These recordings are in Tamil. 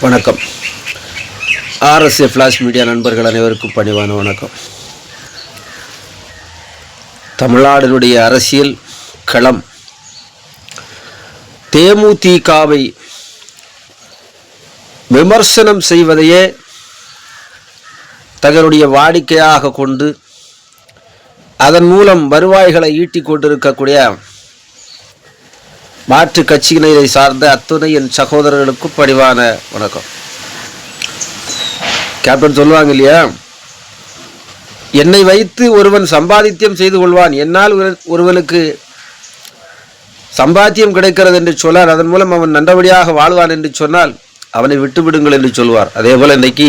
வணக்கம். ஆர்எஸ்ஏ ஃப்ளாஷ் மீடியா நண்பர்கள் அனைவருக்கும் பணிவான வணக்கம். தமிழ்நாட்டினுடைய அரசியல் களம் தேமுதிகவை விமர்சனம் செய்வதையே தங்களுடைய வாடிக்கையாக கொண்டு அதன் மூலம் வருவாய்களை ஈட்டிக் கொண்டிருக்கக்கூடிய மாற்று கட்சியினரை சார்ந்த அத்துணை என் சகோதரர்களுக்கும் பணிவான வணக்கம். கேப்டன் சொல்லுவாங்க இல்லையா, என்னை வைத்து ஒருவன் சம்பாதித்தியம் செய்து கொள்வான், என்னால் ஒருவனுக்கு சம்பாத்தியம் கிடைக்கிறது என்று சொன்னார், அதன் மூலம் அவன் நல்லபடியாக வாழ்வான் என்று சொன்னால் அவனை விட்டுவிடுங்கள் என்று சொல்வார். அதே போல் இன்றைக்கி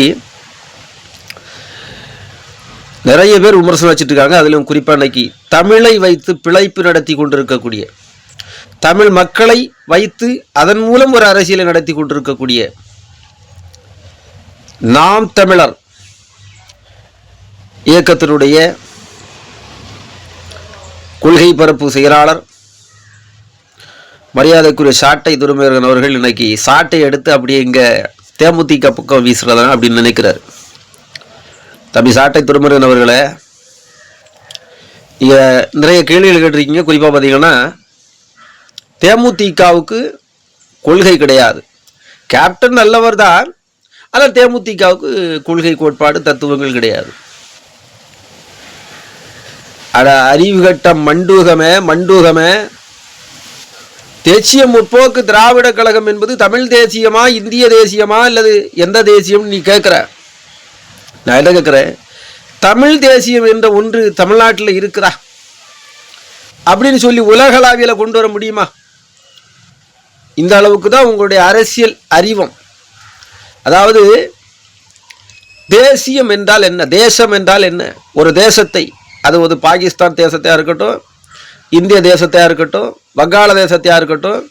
நிறைய பேர் விமர்சனம் வச்சுட்டு இருக்காங்க. அதிலும் குறிப்பாக இன்றைக்கி தமிழை வைத்து பிழைப்பு நடத்தி கொண்டிருக்கக்கூடிய, தமிழ் மக்களை வைத்து அதன் மூலம் ஒரு அரசியலை நடத்தி கொண்டிருக்கக்கூடிய நாம் தமிழர் இயக்கத்தினுடைய கொள்கை பரப்பு செயலாளர் மரியாதைக்குரிய சாட்டை துரைமுருகன் அவர்கள் இன்னைக்கு சாட்டை எடுத்து அப்படியே இங்கே தேமுதிக பக்கம் வீசுறதா அப்படின்னு நினைக்கிறார். தம்பி சாட்டை துரைமுருகன் அவர்களை நீங்கள் நிறைய கேள்விகள் கேட்டிருக்கீங்க. குறிப்பாக பார்த்தீங்கன்னா, தேமுதிகவுக்கு கொள்கை கிடையாது, கேப்டன் நல்லவர் தான், ஆனால் தேமுதிகவுக்கு கொள்கை கோட்பாடு தத்துவங்கள் கிடையாது. அறிவுகட்ட மண்டூகமே தேசிய முற்போக்கு திராவிட கழகம் என்பது தமிழ் தேசியமா, இந்திய தேசியமா, அல்லது எந்த தேசியம் நீ கேட்குற? நான் என்ன கேட்குறேன், தமிழ் தேசியம் என்ற ஒன்று தமிழ்நாட்டில் இருக்குதா அப்படின்னு சொல்லி உலகளாவியில் கொண்டு வர முடியுமா? இந்த அளவுக்கு தான் உங்களுடைய அரசியல் அறிவம். அதாவது தேசியம் என்றால் என்ன, தேசம் என்றால் என்ன? ஒரு தேசத்தை, அது ஒரு பாகிஸ்தான் தேசத்தையாக இருக்கட்டும், இந்திய தேசத்தையாக இருக்கட்டும், வங்காளதேசத்தையாக இருக்கட்டும்,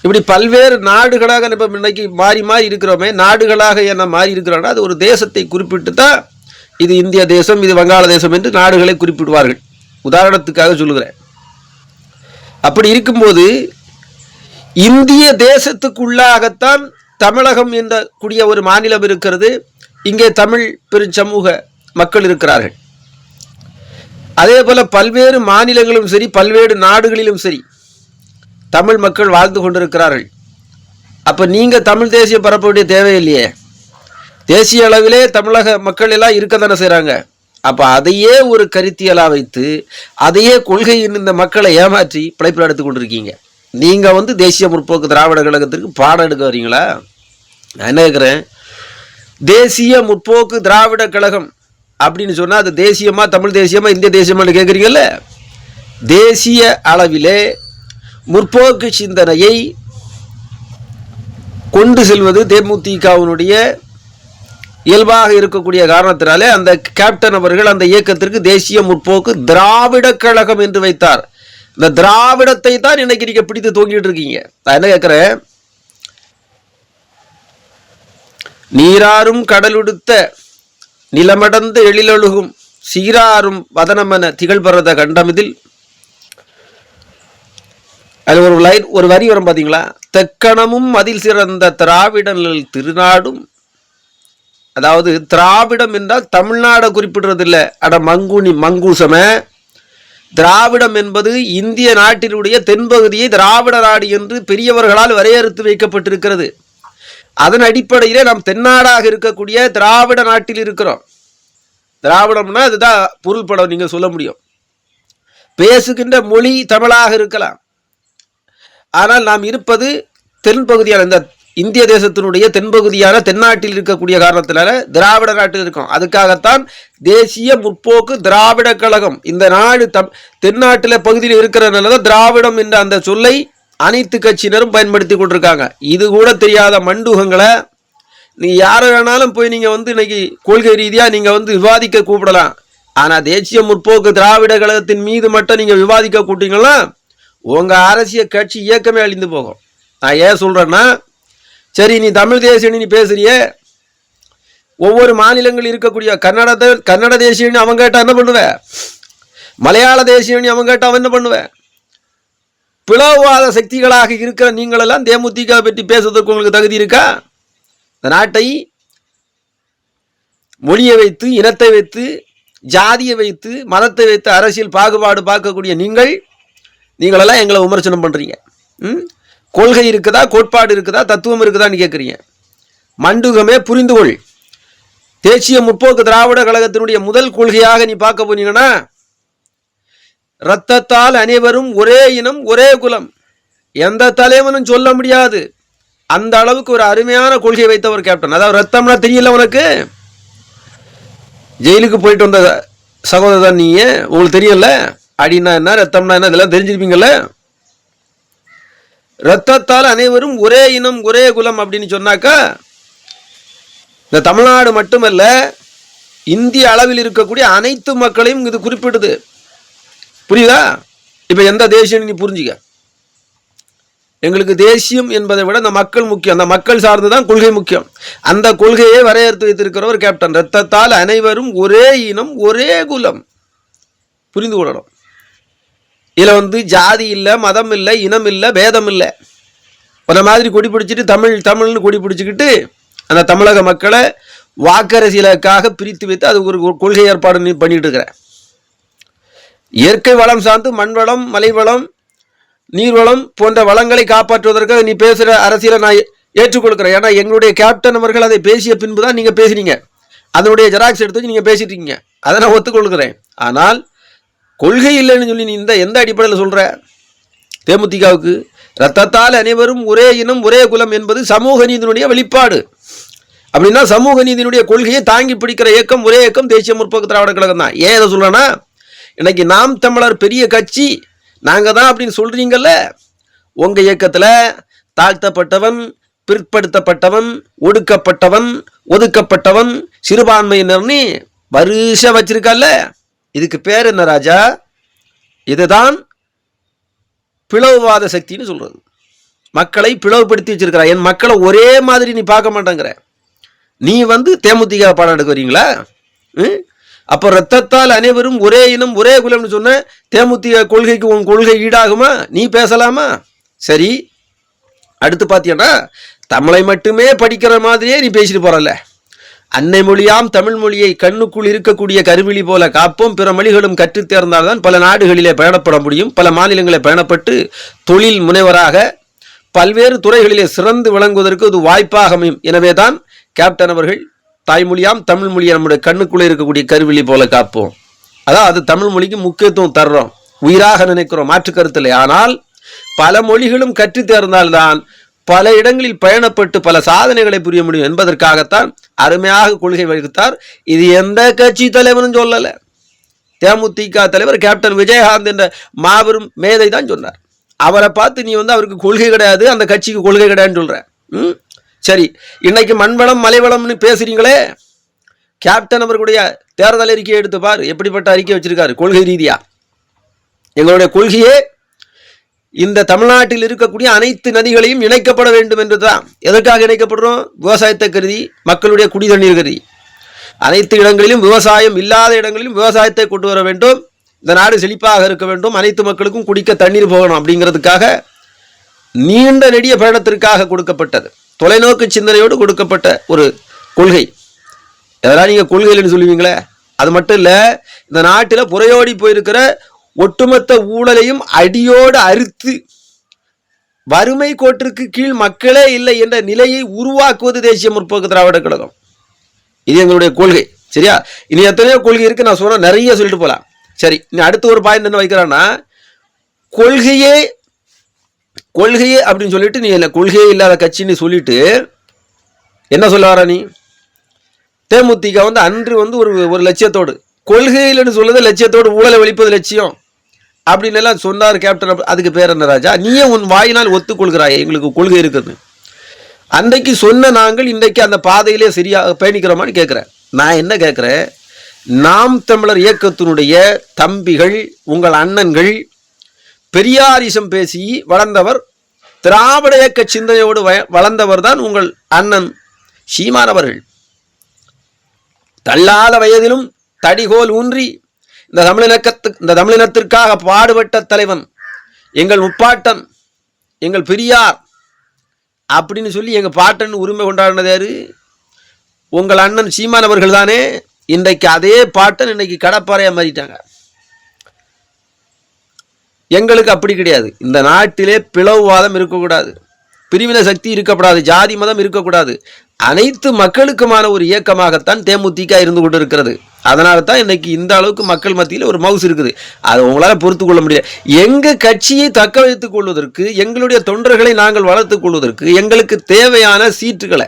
இப்படி பல்வேறு நாடுகளாக நம்ம இன்னைக்கு மாறி மாறி இருக்கிறோமே, நாடுகளாக என்ன மாறி இருக்கிறோன்னா அது ஒரு தேசத்தை குறிப்பிட்டு தான் இது இந்திய தேசம், இது வங்காளதேசம் என்று நாடுகளை குறிப்பிடுவார்கள். உதாரணத்துக்காக சொல்லுகிறேன். அப்படி இருக்கும்போது இந்திய தேசத்துக்குள்ளாகத்தான் தமிழகம் என்ற கூடிய ஒரு மாநிலம் இருக்கிறது. இங்கே தமிழ் பெருஞ்சமூக மக்கள் இருக்கிறார்கள். அதே போல பல்வேறு மாநிலங்களும் சரி, பல்வேறு நாடுகளிலும் சரி தமிழ் மக்கள் வாழ்ந்து கொண்டிருக்கிறார்கள். அப்போ நீங்கள் தமிழ் தேசியம் பரப்ப வேண்டிய தேவையில்லையே. தேசிய அளவிலே தமிழக மக்கள் எல்லாம் இருக்க தானே செய்கிறாங்க. அப்போ அதையே ஒரு கருத்தியலாக வைத்து அதையே கொள்கையின் இந்த மக்களை ஏமாற்றி பிழைப்பு எடுத்து கொண்டிருக்கீங்க. நீங்கள் தேசிய முற்போக்கு திராவிட கழகத்திற்கு பாடம் எடுக்க வரீங்களா? நான் என்ன கேட்குறேன், தேசிய முற்போக்கு திராவிட கழகம் அப்படின்னு சொன்னால் அது தேசியமா, தமிழ் தேசியமா, இந்திய தேசியமானு கேட்குறீங்கல்ல. தேசிய அளவிலே முற்போக்கு சிந்தனையை கொண்டு செல்வது தேமுதிகவினுடைய இயல்பாக இருக்கக்கூடிய காரணத்தினாலே அந்த கேப்டன் அவர்கள் அந்த இயக்கத்திற்கு தேசிய முற்போக்கு திராவிட கழகம் என்று வைத்தார். இந்த திராவிடத்தை தான் இன்னைக்கு நீங்க பிடித்து தூங்கிட்டு இருக்கீங்க. நான் என்ன கேட்கிறேன், நீராறும் கடலுடுத்த நிலமடந்து எழிலொழுகும் சீராறும் வதனமென திகழ்பரத கண்டமிதில், அது ஒரு வரி வரும் பார்த்தீங்களா, தெக்கணமும் அதில் சிறந்த திராவிடங்கள் திருநாடும். அதாவது திராவிடம் என்றால் தமிழ்நாடை குறிப்பிடுறதில்லை. மங்கூசமே, திராவிடம் என்பது இந்திய நாட்டினுடைய தென்பகுதியை திராவிட நாடு என்று பெரியவர்களால் வரையறுத்து வைக்கப்பட்டிருக்கிறது. அதன் அடிப்படையிலே நாம் தென்னாடாக இருக்கக்கூடிய திராவிட நாட்டில் இருக்கிறோம். திராவிடம்னா அதுதான் பொருள்படம் நீங்கள் சொல்ல முடியும். பேசுகின்ற மொழி தமிழாக இருக்கலாம், ஆனால் நாம் இருப்பது தென்பகுதியான இந்த இந்திய தேசத்தினுடைய தென்பகுதியான தென்னாட்டில் இருக்கக்கூடிய காரணத்தினால திராவிட நாட்டில் இருக்கும். அதுக்காகத்தான் தேசிய முற்போக்கு திராவிட கழகம். இந்த நாடு தென்னாட்டில் பகுதியில் இருக்கிறதுனால தான் திராவிடம் என்ற அந்த சொல்லை அனைத்து கட்சியினரும் பயன்படுத்தி கொண்டிருக்காங்க. இது கூட தெரியாத மண்டூகங்களை நீங்கள் யாரை வேணாலும் போய் நீங்கள் இன்னைக்கு கொள்கை ரீதியாக நீங்கள் விவாதிக்க கூப்பிடலாம். ஆனால் தேசிய முற்போக்கு திராவிட கழகத்தின் மீது மட்டும் நீங்கள் விவாதிக்க கூட்டிங்கன்னா உங்கள் அரசியல் கட்சி இயக்கமே அழிந்து போகும். நான் ஏன் சொல்கிறேன்னா, சரி நீ தமிழ் தேசியன்னு நீ பேசுறிய, ஒவ்வொரு மாநிலங்கள் இருக்கக்கூடிய கன்னட தேசியன்னு அவன் கேட்டால் என்ன பண்ணுவேன், மலையாள தேசியன்னு அவன் கேட்டால் அவன் என்ன பண்ணுவேன்? பிளவுவாத சக்திகளாக இருக்கிற நீங்களெல்லாம் தேமுதிக பற்றி பேசுவதற்கு உங்களுக்கு தகுதி இருக்கா? இந்த நாட்டை மொழியை வைத்து, இனத்தை வைத்து, ஜாதியை வைத்து, மதத்தை வைத்து அரசியல் பாகுபாடு பார்க்கக்கூடிய நீங்களெல்லாம் எங்களை விமர்சனம் பண்ணுறீங்க. கொள்கை இருக்குதா, கோட்பாடு இருக்குதா, தத்துவம் இருக்குதான்னு கேட்குறீங்க. மண்டுகமே புரிந்துகொள். தேசிய முற்போக்கு திராவிட கழகத்தினுடைய முதல் கொள்கையாக நீ பார்க்க போனீங்கன்னா, இரத்தத்தால் அனைவரும் ஒரே இனம் ஒரே குலம். எந்த தலைவனும் சொல்ல முடியாது. அந்த அளவுக்கு ஒரு அருமையான கொள்கை வைத்தவர் கேப்டன். அதாவது ரத்தம்னா தெரியல உனக்கு? ஜெயிலுக்கு போயிட்டு வந்த சகோதரன் நீ, உங்களுக்கு தெரியல அடின்னா என்ன, ரத்தம்னா என்ன, இதெல்லாம் தெரிஞ்சிருப்பீங்கல்ல. ரத்தத்தால் அனைவரும் ஒரே இனம் ஒரே குலம் அப்படின்னு சொன்னாக்கா, இந்த தமிழ்நாடு மட்டுமல்ல, இந்திய அளவில் இருக்கக்கூடிய அனைத்து மக்களையும் இது குறிப்பிடுது. புரியுதா? இப்ப எந்த தேசியம் நீ புரிஞ்சுக்க. எங்களுக்கு தேசியம் என்பதை விட அந்த மக்கள் முக்கியம். அந்த மக்கள் சார்ந்துதான் கொள்கை முக்கியம். அந்த கொள்கையை வரையறுத்து வைத்திருக்கிறவர் கேப்டன். ரத்தத்தால் அனைவரும் ஒரே இனம் ஒரே குலம். புரிந்து கொள்ளணும். இதில் ஜாதி இல்லை, மதம் இல்லை, இனம் இல்லை, பேதம் இல்லை. அந்த மாதிரி கொடி பிடிச்சிட்டு தமிழ்னு கொடி பிடிச்சிக்கிட்டு அந்த தமிழக மக்களை வாக்கரசியலுக்காக பிரித்து வைத்து அது ஒரு கொள்கை ஏற்பாடு நீ பண்ணிட்டு இருக்கிற. இயற்கை வளம் சார்ந்து மண் வளம், மலை வளம், நீர்வளம் போன்ற வளங்களை காப்பாற்றுவதற்காக நீ பேசுகிற அரசியலை நான் ஏற்றுக்கொள்கிறேன். ஏன்னா எங்களுடைய கேப்டன் அவர்கள் அதை பேசிய பின்பு தான் நீங்கள் பேசுறீங்க. அதனுடைய ஜெராக்ஸ் எடுத்து நீங்கள் பேசிட்டு இருக்கீங்க. அதை நான் ஒத்துக்கொள்கிறேன். ஆனால் கொள்கை இல்லைன்னு சொல்லி நீ எந்த அடிப்படையில் சொல்கிற? தேமுதிகவுக்கு ரத்தத்தால் அனைவரும் ஒரே இனம் ஒரே குலம் என்பது சமூக நீதியினுடைய வெளிப்பாடு. அப்படின்னா சமூக நீதியினுடைய கொள்கையை தாங்கி பிடிக்கிற இயக்கம் ஒரே இயக்கம் தேசிய முற்போக்கு திராவிட கழகம் தான். ஏன் இதை சொல்றேன்னா, இன்னைக்கு நாம் தமிழர் பெரிய கட்சி நாங்க தான் அப்படின்னு சொல்றீங்கல்ல. உங்க இயக்கத்துல தாழ்த்தப்பட்டவன், பிற்படுத்தப்பட்டவன், ஒடுக்கப்பட்டவன், ஒதுக்கப்பட்டவன், சிறுபான்மையினர்னு வருஷம் வச்சிருக்கல்ல. இதுக்கு பேர் என்ன ராஜா? இதுதான் பிளவுவாத சக்தின்னு சொல்றது. மக்களை பிளவுபடுத்தி வச்சிருக்கிற. என் மக்களை ஒரே மாதிரி நீ பார்க்க மாட்டேங்கிற. நீ தேமுதிக பாடம் எடுக்க வரீங்களா? அப்போ ரத்தத்தால் அனைவரும் ஒரே இனம் ஒரே குலம்னு சொன்ன தேமுதிக கொள்கைக்கு உன் கொள்கை ஈடாகுமா? நீ பேசலாமா? சரி, அடுத்து பார்த்தீங்கன்னா தமிழை மட்டுமே படிக்கிற மாதிரியே நீ பேசிட்டு போறல. அன்னை மொழியாம் தமிழ் மொழியை கண்ணுக்குள் இருக்கக்கூடிய கருவிழி போல காப்போம், பிற மொழிகளும் கற்றுத் தேர்ந்தால்தான் பல நாடுகளிலே பயணப்பட முடியும். பல மாநிலங்களை பயணப்பட்டு தொழில் முனைவராக பல்வேறு துறைகளிலே சிறந்து விளங்குவதற்கு இது வாய்ப்பாக அமையும். எனவே தான் கேப்டன் அவர்கள் தாய்மொழியாம் தமிழ் மொழியை நம்முடைய கண்ணுக்குள்ளே இருக்கக்கூடிய கருவிழி போல காப்போம். அதான் அது தமிழ் மொழிக்கு முக்கியத்துவம் தர்றோம், உயிராக நினைக்கிறோம், மாற்று கருத்தில்லை. ஆனால் பல மொழிகளும் கற்று தேர்ந்தால்தான் பல இடங்களில் பயணப்பட்டு பல சாதனைகளை புரிய முடியும் என்பதற்காகத்தான் அருமையாக கொள்கை வகுத்தார். இது எந்த கட்சி தலைவரும் சொல்லல. தேமுதிக தலைவர் கேப்டன் விஜயகாந்த் என்ற மாபெரும் மேதை தான் சொன்னார். அவரை பார்த்து நீ அவருக்கு கொள்கை கிடையாது, அந்த கட்சிக்கு கொள்கை கிடையாதுன்னு சொல்ற. சரி, இன்னைக்கு மண்வளம் மலைவளம்னு பேசுறீங்களே, கேப்டன் அவர்களுடைய தேர்தல் அறிக்கையை எடுத்து பார். எப்படிப்பட்ட அறிக்கை வச்சிருக்காரு கொள்கை ரீதியா. எங்களுடைய கொள்கையே இந்த தமிழ்நாட்டில் இருக்கக்கூடிய அனைத்து நதிகளையும் இணைக்கப்பட வேண்டும் என்றுதான். எதற்காக இணைக்கப்படுறோம்? விவசாயத்தை கருதி, மக்களுடைய குடி தண்ணீர் கருதி. அனைத்து இடங்களிலும் விவசாயம் இல்லாத இடங்களிலும் விவசாயத்தை கொண்டு வர வேண்டும். இந்த நாடு செழிப்பாக இருக்க வேண்டும், அனைத்து மக்களுக்கும் குடிக்க தண்ணீர் போகணும் அப்படிங்கிறதுக்காக நீண்ட நெடிய பயணத்திற்காக கொடுக்கப்பட்டது. தொலைநோக்கு சிந்தனையோடு கொடுக்கப்பட்ட ஒரு கொள்கை. இதெல்லாம் நீங்க கொள்கைன்னு சொல்லுவீங்களே, அது மட்டும் இல்ல, இந்த நாட்டில் புறையோடி போயிருக்கிற ஒட்டுமொத்த ஊழலையும் அடியோடு அறுத்து வறுமை கோட்டிற்கு கீழ் மக்களே இல்லை என்ற நிலையை உருவாக்குவது தேசிய முற்போக்கு திராவிட கழகம். இது எங்களுடைய கொள்கை. சரியா? இனி எத்தனையோ கொள்கை இருக்கு, நான் சொன்ன நிறைய சொல்லிட்டு போலாம். சரி, இனி அடுத்த ஒரு பாயிண்ட் என்ன வைக்கிறான்னா, கொள்கையே அப்படின்னு சொல்லிட்டு நீ என்ன கொள்கையே இல்லாத கட்சின்னு சொல்லிட்டு என்ன சொல்ல வர நீ? தேமுதிக அன்று ஒரு லட்சியத்தோடு, கொள்கையில்னு சொல்லுது லட்சியத்தோடு, ஊழலை ஒழிப்பது லட்சியம் அப்படின்னு எல்லாம் சொன்னார் கேப்டன். அதுக்கு பேர் என்ன ராஜா? நீயே உன் வாயினால் ஒத்துக்கொள்கிறாய் எங்களுக்கு கொள்கை இருக்குது. அன்றைக்கு சொன்ன நாங்கள் இன்றைக்கு அந்த பாதையிலே சரியாக பயணிக்கிறோமான்னு கேட்குறேன். நான் என்ன கேட்குறேன், நாம் தமிழர் இயக்கத்தினுடைய தம்பிகள், உங்கள் அண்ணன்கள், பெரியாரிசம் பேசி வளர்ந்தவர், திராவிட இயக்க சிந்தனையோடு வளர்ந்தவர் தான் உங்கள் அண்ணன் சீமானவர்கள். தள்ளாத வயதிலும் தடிகோல் ஊன்றி இந்த தமிழினத்திற்காக பாடுபட்ட தலைவன் எங்கள் முப்பாட்டன், எங்கள் பெரியார் அப்படின்னு சொல்லி எங்க பாட்டன் உரிமை கொண்டாடினது யாரு? உங்கள் அண்ணன் சீமான் அவர்கள் தானே இன்றைக்கு அதே பாட்டன் இன்னைக்கு கடப்பாறையா மாறிட்டாங்க. எங்களுக்கு அப்படி கிடையாது. இந்த நாட்டிலே பிளவுவாதம் இருக்கக்கூடாது, பிரிவினை சக்தி இருக்கக்கூடாது, ஜாதி மதம் இருக்கக்கூடாது. அனைத்து மக்களுக்குமான ஒரு இயக்கமாகத்தான் தேமுதிக இருந்து கொண்டு இருக்கிறது. அதனால தான் இன்னைக்கு இந்த அளவுக்கு மக்கள் மத்தியில் ஒரு மவுஸ் இருக்குது. அதை உங்களால் பொறுத்து கொள்ள முடியாது. எங்கள் கட்சியை தக்க வைத்துக் கொள்வதற்கு, எங்களுடைய தொண்டர்களை நாங்கள் வளர்த்துக் கொள்வதற்கு எங்களுக்கு தேவையான சீட்டுகளை,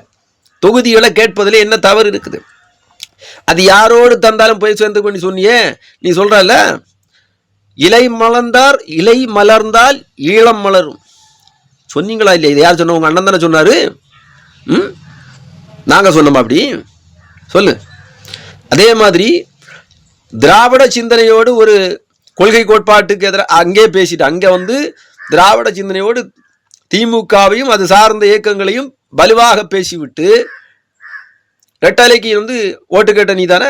தொகுதிகளை கேட்பதில் என்ன தவறு இருக்குது? அது யாரோடு தந்தாலும் போய் சேர்ந்து கொண்டு சொன்னியே, நீ சொல்றல இலை மலர்ந்தால் ஈழம் மலரும் சொன்னீங்களா இல்லையா? இது யார் சொன்ன? உங்க அண்ணன் தானே சொன்னாரு. நாங்க சொன்னோமா? அப்படி சொல்லு. அதே மாதிரி திராவிட சிந்தனையோடு ஒரு கொள்கை கோட்பாட்டுக்கு எதிராக அங்கே பேசிட்டு, அங்கே திராவிட சிந்தனையோடு திமுகவையும் அது சார்ந்த இயக்கங்களையும் வலுவாக பேசிவிட்டு ரெட்டாலைக்கு ஓட்டு கேட்ட நீ தானே.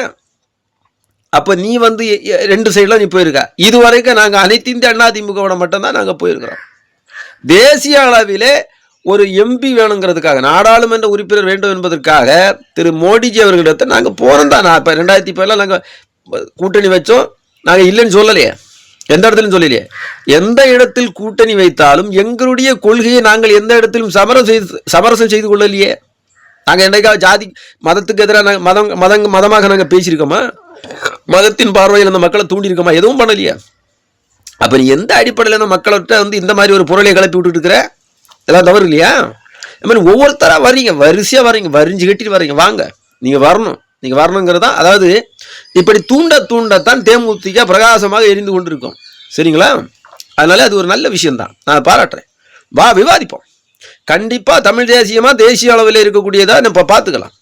அப்ப நீ ரெண்டு சைடுல நீ போயிருக்க. இதுவரைக்கும் நாங்கள் அனைத்து இந்திய அண்ணா திமுகவோட மட்டும்தான் நாங்கள் போயிருக்கிறோம். தேசிய அளவிலே ஒரு எம்பி வேணுங்கிறதுக்காக, நாடாளுமன்ற உறுப்பினர் வேண்டும் என்பதற்காக திரு மோடிஜி அவர்களிடத்தை நாங்கள் போனோம் தான். நான் இப்போ 2010 நாங்கள் கூட்டணி வச்சோம். நாங்கள் இல்லைன்னு சொல்லலையே, எந்த இடத்துலையும் சொல்லலையே. எந்த இடத்தில் கூட்டணி வைத்தாலும் எங்களுடைய கொள்கையை நாங்கள் எந்த இடத்திலும் சமரசம் செய்து கொள்ளலையே. நாங்கள் என்னைக்காவது ஜாதி மதத்துக்கு எதிராக மதமாக நாங்கள் பேசியிருக்கோமா? மதத்தின் பார்வையில் அந்த மக்களை தூண்டியிருக்கோமா? எதுவும் பண்ணலையே. அப்போ நீ எந்த அடிப்படையில் அந்த மக்கள்கிட்ட இந்த மாதிரி ஒரு பொருளை கிளப்பி விட்டுட்டு இருக்கிற? இதெல்லாம் தவறு இல்லையா? அது மாதிரி ஒவ்வொருத்தராக வர்றீங்க, வரிசையாக வர்றீங்க, வரிஞ்சு கட்டிட்டு வர்றீங்க. வாங்க, நீங்கள் வரணுங்கிறதா. அதாவது இப்படி தூண்டத்தான் தேமுதிக பிரகாசமாக எரிந்து கொண்டு இருக்கும். சரிங்களா? அதனால அது ஒரு நல்ல விஷயம்தான், நான் பாராட்டுறேன். வா, விவாதிப்போம். கண்டிப்பாக தமிழ் தேசியமாக தேசிய அளவில் இருக்கக்கூடியதாக நம்ம பார்த்துக்கலாம்.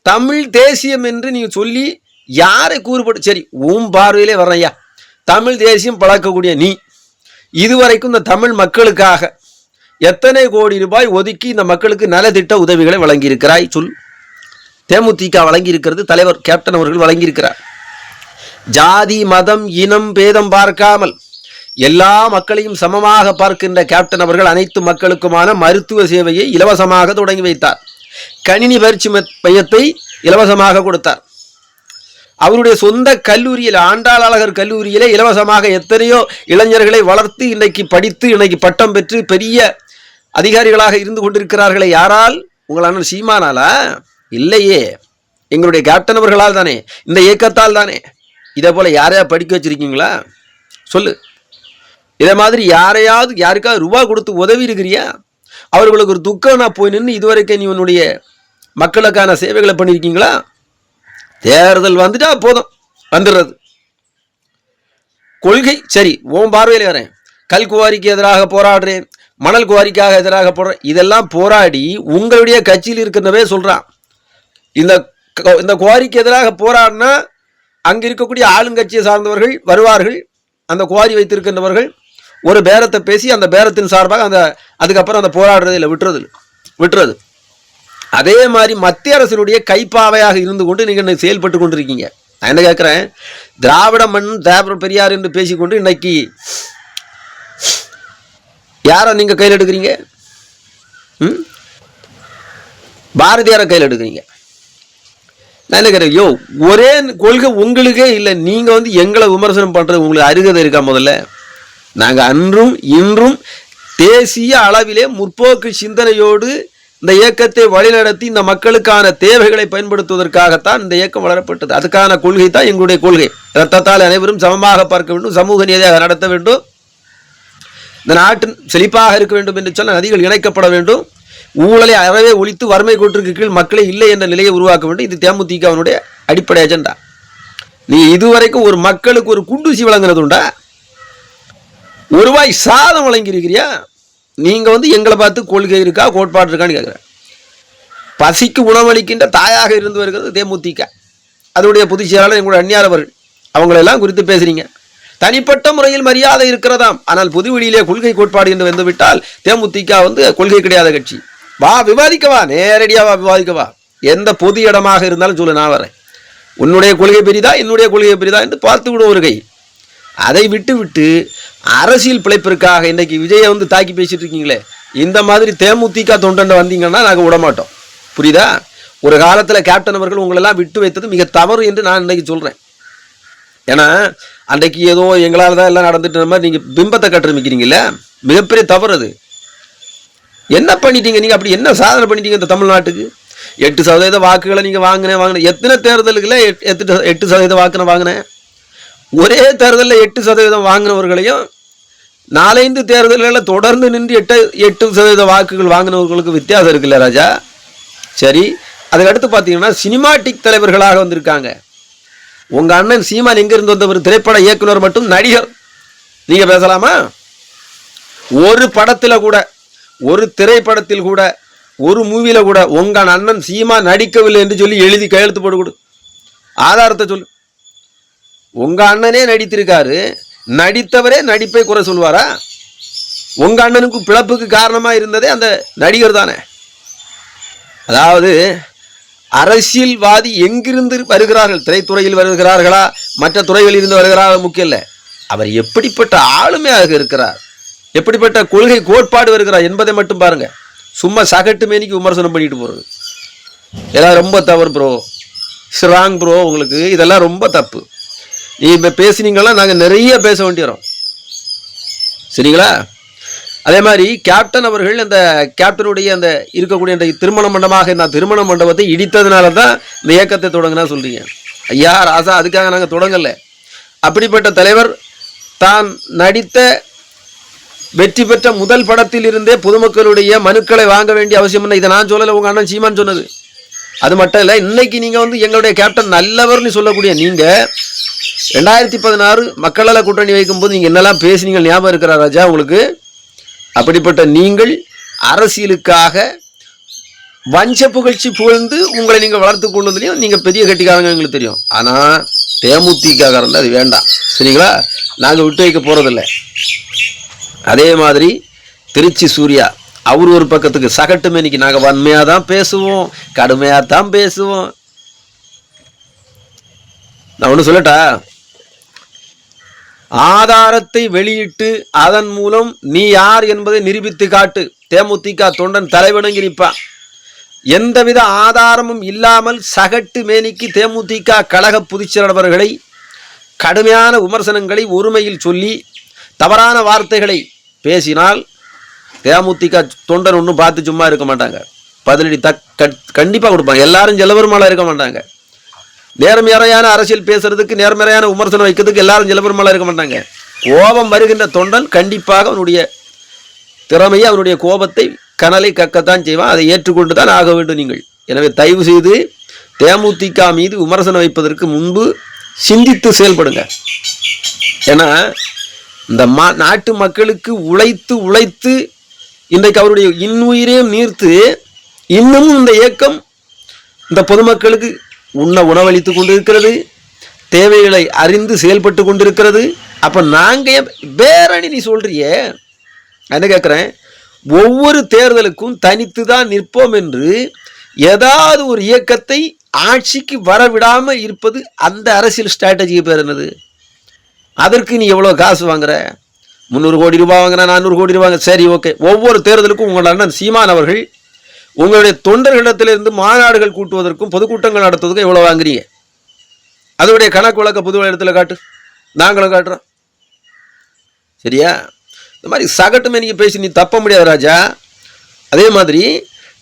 தமிழ் தேசியம் என்று நீங்கள் சொல்லி யாரை கூறுபட்டு, சரி உன் பார்வையிலே வர்றையா, தமிழ் தேசியம் பழக்கக்கூடிய நீ இதுவரைக்கும் இந்த தமிழ் மக்களுக்காக எத்தனை கோடி ரூபாய் ஒதுக்கி இந்த மக்களுக்கு நலத்திட்ட உதவிகளை வழங்கியிருக்கிறாய் சொல். தேமுதிக வழங்கியிருக்கிறது, தலைவர் கேப்டன் அவர்கள் வழங்கியிருக்கிறார். ஜாதி மதம் இனம் பேதம் பார்க்காமல் எல்லா மக்களையும் சமமாக பார்க்கின்ற கேப்டன் அவர்கள் அனைத்து மக்களுக்குமான மருத்துவ சேவையை இலவசமாக தொடங்கி வைத்தார். கணினி பயிற்சி மையத்தை இலவசமாக கொடுத்தார். அவருடைய சொந்த கல்லூரியில், ஆண்டாள் அழகர் கல்லூரியிலே இலவசமாக எத்தனையோ இளைஞர்களை வளர்த்து இன்னைக்கு படித்து இன்னைக்கு பட்டம் பெற்று பெரிய அதிகாரிகளாக இருந்து கொண்டிருக்கிறார்களே. யாரால்? உங்கள் அண்ணன் சீமானாலா? இல்லையே, எங்களுடைய கேப்டன் அவர்களால் தானே, இந்த இயக்கத்தால் தானே. இதே போல யாரையா படிக்க வச்சிருக்கீங்களா சொல்லு. இதே மாதிரி யாருக்காவது ரூபா கொடுத்து உதவி இருக்கிறியா? அவர்களுக்கு ஒரு துக்கம் நான் போய் நின்று இதுவரைக்கும் நீ உன்னுடைய மக்களுக்கான சேவைகளை பண்ணியிருக்கீங்களா? தேர்தல் வந்துட்டா போதும், வந்துடுறது கொள்கை. சரி, உன் பார்வையில் வரேன். கல் குவாரிக்கு எதிராக போராடுறேன், மணல் குவாரிக்காக எதிராக போடுறேன். இதெல்லாம் போராடி உங்களுடைய கட்சியில் இருக்கிறவே சொல்றான். இந்த குவாரிக்கு எதிராக போராடினா அங்க இருக்கக்கூடிய ஆளுங்கட்சியை சார்ந்தவர்கள் வருவார்கள். அந்த குவாரி வைத்திருக்கின்றவர்கள் ஒரு பேரத்தை பேசி அந்த பேரத்தின் சார்பாக அதுக்கப்புறம் அந்த போராடுறதில் விட்டுறது. அதே மாதிரி மத்திய அரசினுடைய கைப்பாவையாக இருந்து கொண்டு நீங்கள் செயல்பட்டு கொண்டிருக்கீங்க. நான் என்ன கேட்குறேன், திராவிட மண் திராவிட பெரியார் என்று பேசிக்கொண்டு இன்னைக்கு யாரை நீங்கள் கையில் எடுக்கிறீங்க? பாரதியாரை கையில் எடுக்கிறீங்க. நான் என்ன கேட்குறேன், யோ ஒரே கொள்கை உங்களுக்கே இல்லை, நீங்கள் எங்களை விமர்சனம் பண்ணுறது உங்களுக்கு அருகதை இருக்கா? முதல்ல நாங்கள் அன்றும் இன்றும் தேசிய அளவிலே முற்போக்கு சிந்தனையோடு இந்த இயக்கத்தை வழிநடத்தி இந்த மக்களுக்கான தேவைகளை பயன்படுத்துவதற்காகத்தான் இந்த இயக்கம் வளரப்பட்டது. அதுக்கான கொள்கை தான் எங்களுடைய கொள்கை. இரத்தத்தால் அனைவரும் சமமாக பார்க்க வேண்டும், சமூக நீதியாக நடத்த வேண்டும், இந்த நாட்டின் செழிப்பாக இருக்க வேண்டும் என்று சொன்ன நதிகள் இணைக்கப்பட வேண்டும், ஊழலை அறவே ஒழித்து வறுமை கோட்டிற்கு கீழ் மக்களே இல்லை என்ற நிலையை உருவாக்க வேண்டும். இது தேமுதிகவினுடைய அடிப்படை அஜெண்டா. நீ இதுவரைக்கும் ஒரு மக்களுக்கு ஒரு குண்டூசி வழங்குறது உண்டா? ஒரு ரூபாய் சாதம் வழங்கியிருக்கிறியா? நீங்க எங்களை பார்த்து கொள்கை இருக்கா கோட்பாடு இருக்கான்னு கேட்குறேன். பசிக்கு உணவளிக்கின்ற தாயாக இருந்து வருகிறது தேமுதிக. அதனுடைய பொதுச் செயலாளர் எங்களுடைய அந்நியார் அவர்கள், அவங்களெல்லாம் குறித்து பேசுறீங்க. தனிப்பட்ட முறையில் மரியாதை இருக்கிறதாம், ஆனால் பொது வெளியிலே கொள்கை கோட்பாடு என்று வந்துவிட்டால் தேமுதிக கொள்கை கிடையாத கட்சி. வா விவாதிக்கவா, நேரடியாக விவாதிக்கவா. எந்த பொது இடமாக இருந்தாலும் சொல்லு, நான் வரேன். உன்னுடைய கொள்கை பெரிதா என்னுடைய கொள்கை பெரிதா என்று பார்த்து விடும் ஒரு கை. அதை விட்டு அரசியல் பிழைப்பிற்காக இன்னைக்கு விஜயை தாக்கி பேசிட்டு இருக்கீங்களே, இந்த மாதிரி தேமுதிக தொண்டை வந்தீங்கன்னா நாங்கள் விட மாட்டோம். புரியுதா? ஒரு காலத்தில் கேப்டன் அவர்கள் உங்களெல்லாம் விட்டு வைத்தது மிக தவறு என்று நான் இன்னைக்கு சொல்கிறேன். ஏன்னா அன்றைக்கு ஏதோ எங்களால் தான் எல்லாம் நடந்துட்டு மாதிரி நீங்கள் பிம்பத்தை கட்டுறமிக்கிறீங்கல்ல, மிகப்பெரிய தவறு அது. என்ன பண்ணிட்டீங்க நீங்கள்? அப்படி என்ன சாதனை பண்ணிட்டீங்க இந்த தமிழ்நாட்டுக்கு? 8% வாக்குகளை நீங்கள் வாங்கினேன். எத்தனை தேர்தலுக்குள்ள 8% வாக்குன வாங்கினேன்? ஒரே தேர்தலில் 8% வாங்கினவர்களையும் 4-5 தேர்தல்களில் தொடர்ந்து நின்று 8% வாக்குகள் வாங்கினவர்களுக்கு வித்தியாசம் இருக்குல்ல ராஜா. சரி, அதுக்கடுத்து பார்த்தீங்கன்னா சினிமாட்டிக் தலைவர்களாக வந்திருக்காங்க. உங்கள் அண்ணன் சீமான் எங்கிருந்து வந்தவர்? திரைப்பட இயக்குனர் மட்டும் நடிகர். நீங்கள் பேசலாமா? ஒரு படத்தில் கூட, ஒரு திரைப்படத்தில் கூட, ஒரு மூவியில் கூட உங்கள் அண்ணன் சீமான் நடிக்கவில்லை என்று சொல்லி எழுதி கையெழுத்து போட்டு கொடு, ஆதாரத்தை சொல்லு. உங்கள் அண்ணனே நடித்திருக்காரு, நடித்தவரே நடிப்பை குறை சொல்வாரா? உங்கள் அண்ணனுக்கு பிளப்புக்கு காரணமாக இருந்ததே அந்த நடிகர் தானே. அதாவது அரசியல்வாதி எங்கிருந்து வருகிறார்கள், திரைத்துறையில் வருகிறார்களா மற்ற துறைகளில் இருந்து வருகிறார்கள் முக்கியம் இல்லை, அவர் எப்படிப்பட்ட ஆளுமையாக இருக்கிறார், எப்படிப்பட்ட கொள்கை கோட்பாடு வருகிறார் என்பதை மட்டும் பாருங்க. சும்மா சகட்டு மேனிக்கு விமர்சனம் பண்ணிட்டு போகிறது இதெல்லாம் ரொம்ப தவறு ப்ரோ, ஸ்ட்ராங் ப்ரோ. உங்களுக்கு இதெல்லாம் ரொம்ப தப்பு. நீ இப்போ பேசுனீங்களா, நாங்கள் நிறைய பேச வேண்டியோம் சரிங்களா? அதே மாதிரி கேப்டன் அவர்கள் அந்த கேப்டனுடைய அந்த இருக்கக்கூடிய அந்த திருமண மண்டபமாக நான் திருமண மண்டபத்தை இடித்ததுனால தான் இந்த இயக்கத்தை தொடங்கினா சொல்கிறீங்க. ஐயா ராசா, அதுக்காக நாங்கள் தொடங்கலை. அப்படிப்பட்ட தலைவர் தான் நடித்த வெற்றி பெற்ற முதல் படத்தில் இருந்தே பொதுமக்களுடைய மனுக்களை வாங்க வேண்டிய அவசியம் இல்லை. இதை நான் சொல்லலை, உங்கள் அண்ணன் சீமான் சொன்னது. அது மட்டும் இல்லை, இன்னைக்கு நீங்கள் எங்களுடைய கேப்டன் நல்லவர்னு சொல்லக்கூடிய நீங்கள் 2016 மக்கள் நல கூட்டணி வைக்கும்போது நீங்கள் என்னெல்லாம் பேசுனீங்க ஞாபகம் இருக்கிறா ராஜா உங்களுக்கு? அப்படிப்பட்ட நீங்கள் அரசியலுக்காக வஞ்ச புகழ்ச்சி புகழ்ந்து உங்களை நீங்கள் வளர்த்து கொண்டு வந்தீங்க. நீங்கள் பெரிய கட்டிக்காரங்க எங்களுக்கு தெரியும். ஆனால் தேமுதிக இருந்தால் அது வேண்டாம் சரிங்களா? நாங்கள் விட்டு வைக்க போகிறதில்ல. அதே மாதிரி திருச்சி சூர்யா அவர் ஒரு பக்கத்துக்கு சகட்டு மேனிக்கு நாங்கள் வன்மையாக தான் பேசுவோம், கடுமையாக தான் பேசுவோம். நான் ஒன்று சொல்லட்டா? ஆதாரத்தை வெளியிட்டு அதன் மூலம் நீ யார் என்பதை நிரூபித்து காட்டு. தேமுதிக தொண்டன் தலைவணங்கி நிற்பான். எந்தவித ஆதாரமும் இல்லாமல் சகட்டு மேனிக்கு தேமுதிக கழக பொதுச்செயலாளர்களை கடுமையான விமர்சனங்களை ஒருமையில் சொல்லி தவறான வார்த்தைகளை பேசினால் தேமுதிக தொண்டன் ஒன்றும் பார்த்து சும்மா இருக்க மாட்டாங்க. பதிலடி கண்டிப்பாக கொடுப்பாங்க. எல்லாரும் செல்லபெருமாளா இருக்க மாட்டாங்க. நேர்மையான அரசியல் பேசுறதுக்கு, நேர்மையான விமர்சனம் வைக்கிறதுக்கு எல்லாரும் செல்லபெருமாளா இருக்க மாட்டாங்க. கோபம் வருகின்ற தொண்டன் கண்டிப்பாக அவனுடைய திறமையை, அவனுடைய கோபத்தை கனலை கக்கத்தான் செய்வான். அதை ஏற்றுக்கொண்டு தான் ஆக வேண்டும் நீங்கள். எனவே தயவு செய்து தேமுதிக மீது விமர்சனம் வைப்பதற்கு முன்பு சிந்தித்து செயல்படுங்க. ஏன்னா இந்த நாட்டு மக்களுக்கு உழைத்து இன்றைக்கு அவருடைய இன்னுயிரையும் நீர்த்து இன்னமும் இந்த இயக்கம் இந்த பொதுமக்களுக்கு உணவளித்து கொண்டிருக்கிறது, தேவைகளை அறிந்து செயல்பட்டு கொண்டிருக்கிறது. அப்போ நாங்கள் வேறணி நீ சொல்றிய என்ன கேட்குறேன்? ஒவ்வொரு தேர்தலுக்கும் தனித்து தான் நிற்போம் என்று ஏதாவது ஒரு இயக்கத்தை ஆட்சிக்கு வரவிடாமல் இருப்பது அந்த அரசியல் ஸ்ட்ராட்டஜிக்கு பேர் என்னது? அதற்கு நீ எவ்வளோ காசு வாங்குற? 300 கோடி ரூபாய் வாங்குற, 400 கோடி ரூபாய், சரி ஓகே. ஒவ்வொரு தேர்தலுக்கும் உங்கள் அண்ணன் சீமான் அவர்கள் உங்களுடைய தொண்டர்களிடத்திலிருந்து மாநாடுகள் கூட்டுவதற்கும் பொதுக்கூட்டங்கள் நடத்துவதற்கும் எவ்வளோ வாங்குறீங்க? அதோடைய கணக்கு வழக்க பொது இடத்துல காட்டு, நாங்களும் காட்டுறோம் சரியா? இந்த மாதிரி சகட்டுமே நீங்கள் பேசி நீ தப்ப முடியாது ராஜா. அதே மாதிரி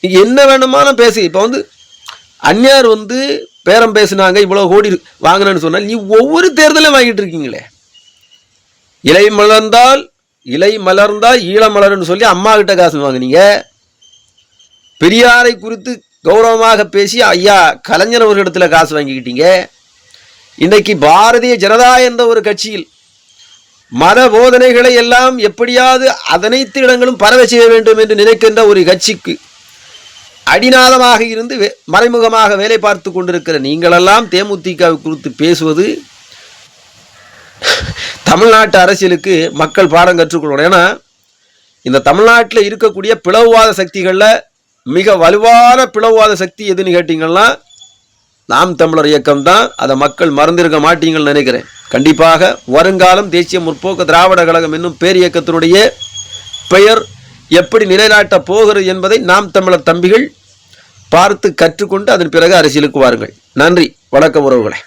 நீங்கள் என்ன வேணுமானு பேசி. இப்போ அந்நியார் பேரம் பேசினாங்க, இவ்வளோ கோடி வாங்கினேன்னு சொன்னால் நீ ஒவ்வொரு தேர்தலையும் வாங்கிட்டு இருக்கீங்களே. இலை மலர்ந்தால் ஈழம் மலர்ன்னு சொல்லி அம்மா கிட்ட காசு வாங்கினீங்க. பெரியாரை குறித்து கௌரவமாக பேசி ஐயா கலைஞர் ஒரு இடத்துல காசு வாங்கிக்கிட்டீங்க. இன்னைக்கு பாரதிய ஜனதா என்ற ஒரு கட்சியில் மத போதனைகளை எல்லாம் எப்படியாவது அனைத்து இடங்களும் பரவ செய்ய வேண்டும் என்று நினைக்கின்ற ஒரு கட்சிக்கு அடிநாதமாக இருந்து மறைமுகமாக வேலை பார்த்து கொண்டிருக்கிற நீங்களெல்லாம் தேமுதிக குறித்து பேசுவது தமிழ்நாட்டு அரசியலுக்கு மக்கள் பாடம் கற்றுக்கொள்ளணும். ஏன்னா இந்த தமிழ்நாட்டில் இருக்கக்கூடிய பிளவுவாத சக்திகளில் மிக வலுவான பிளவுவாத சக்தி எதுன்னு கேட்டிங்கன்னா நாம் தமிழர் இயக்கம் தான். அதை மக்கள் மறந்திருக்க மாட்டீங்கன்னு நினைக்கிறேன். கண்டிப்பாக வருங்காலம் தேசிய முற்போக்கு திராவிட கழகம் என்னும் பேரியக்கத்தினுடைய பெயர் எப்படி நிலைநாட்ட போகிறது என்பதை நாம் தமிழர் தம்பிகள் பார்த்து கற்றுக்கொண்டு அதன் பிறகு அரசியலுக்கு வாருங்கள். நன்றி, வணக்கம் உறவுகளே.